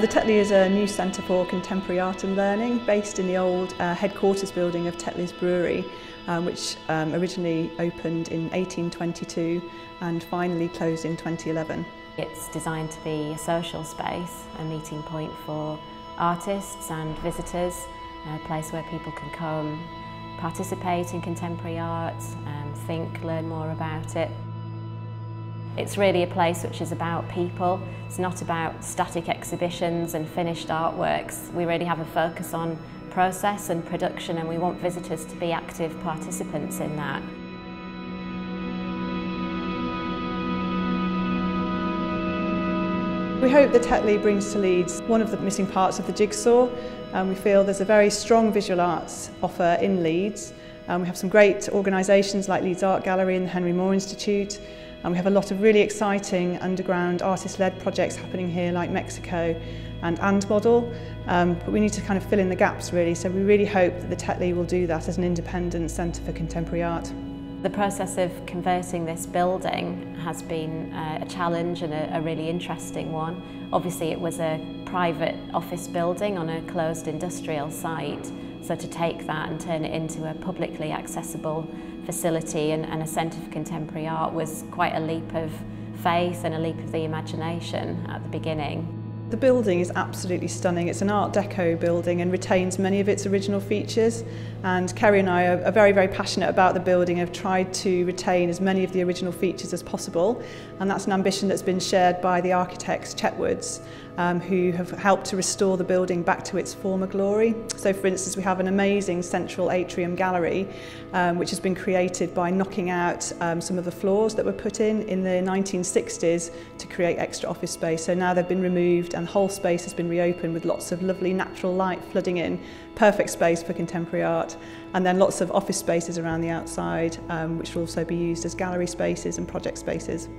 The Tetley is a new centre for contemporary art and learning based in the old headquarters building of Tetley's Brewery, which originally opened in 1822 and finally closed in 2011. It's designed to be a social space, a meeting point for artists and visitors, a place where people can come, participate in contemporary art, think, learn more about it. It's really a place which is about people. It's not about static exhibitions and finished artworks. We really have a focus on process and production, and we want visitors to be active participants in that. We hope that Tetley brings to Leeds one of the missing parts of the jigsaw. We feel there's a very strong visual arts offer in Leeds. We have some great organisations like Leeds Art Gallery and the Henry Moore Institute. And we have a lot of really exciting underground artist-led projects happening here, like Mexico and Model, but we need to kind of fill in the gaps really, so we really hope that the Tetley will do that as an independent centre for contemporary art. The process of converting this building has been a challenge and a really interesting one. Obviously it was a private office building on a closed industrial site, so to take that and turn it into a publicly accessible facility and a centre for contemporary art was quite a leap of faith and a leap of the imagination at the beginning. The building is absolutely stunning. It's an Art Deco building and retains many of its original features, and Kerry and I are very, very passionate about the building and have tried to retain as many of the original features as possible, and that's an ambition that's been shared by the architects Chetwoods, who have helped to restore the building back to its former glory. So for instance, we have an amazing central atrium gallery which has been created by knocking out some of the floors that were put in the 1960s to create extra office space. So now they've been removed and the whole space has been reopened with lots of lovely natural light flooding in. Perfect space for contemporary art, and then lots of office spaces around the outside which will also be used as gallery spaces and project spaces.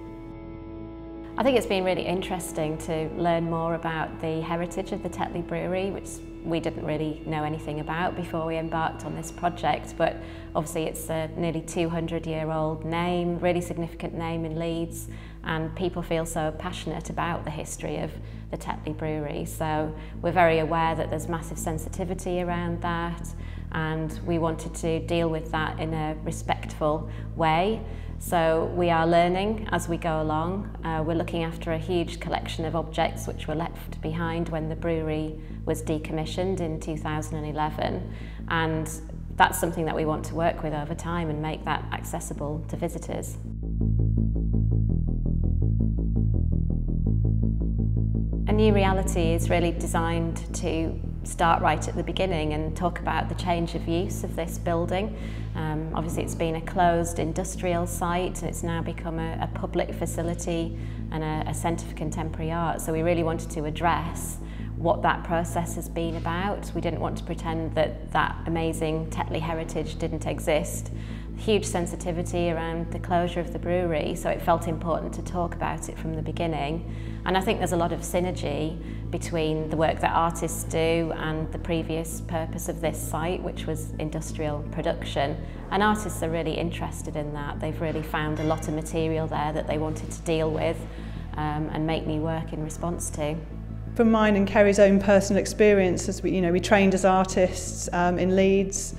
I think it's been really interesting to learn more about the heritage of the Tetley Brewery, which we didn't really know anything about before we embarked on this project, but obviously it's a nearly 200-year-old name, really significant name in Leeds, and people feel so passionate about the history of the Tetley Brewery. So we're very aware that there's massive sensitivity around that, and we wanted to deal with that in a respectful way. So we are learning as we go along. We're looking after a huge collection of objects which were left behind when the brewery was decommissioned in 2011, and that's something that we want to work with over time and make that accessible to visitors. A New Reality is really designed to start right at the beginning and talk about the change of use of this building. Obviously it's been a closed industrial site and it's now become a public facility and a centre for contemporary art, so we really wanted to address what that process has been about. We didn't want to pretend that that amazing Tetley heritage didn't exist. Huge sensitivity around the closure of the brewery, so it felt important to talk about it from the beginning. And I think there's a lot of synergy between the work that artists do and the previous purpose of this site, which was industrial production. And artists are really interested in that. They've really found a lot of material there that they wanted to deal with and make new work in response to. From mine and Kerry's own personal experience, as we trained as artists in Leeds.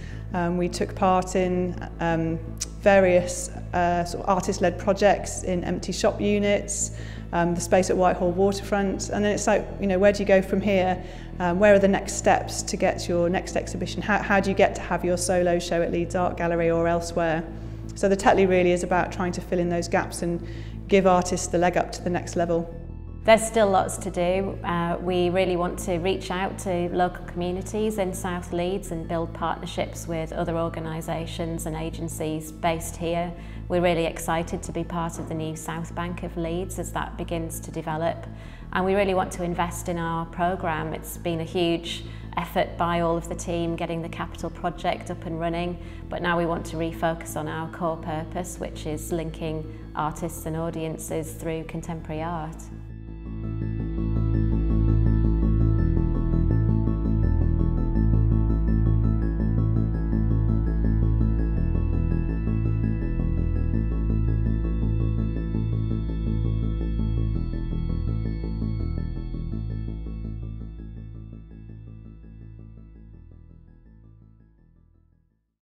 We took part in various sort of artist-led projects in empty shop units, the space at Whitehall Waterfront, and then it's like, where do you go from here? Where are the next steps to get your next exhibition? How do you get to have your solo show at Leeds Art Gallery or elsewhere? So the Tetley really is about trying to fill in those gaps and give artists the leg up to the next level. There's still lots to do. We really want to reach out to local communities in South Leeds and build partnerships with other organisations and agencies based here. We're really excited to be part of the new South Bank of Leeds as that begins to develop. And we really want to invest in our programme. It's been a huge effort by all of the team getting the capital project up and running, but now we want to refocus on our core purpose, which is linking artists and audiences through contemporary art.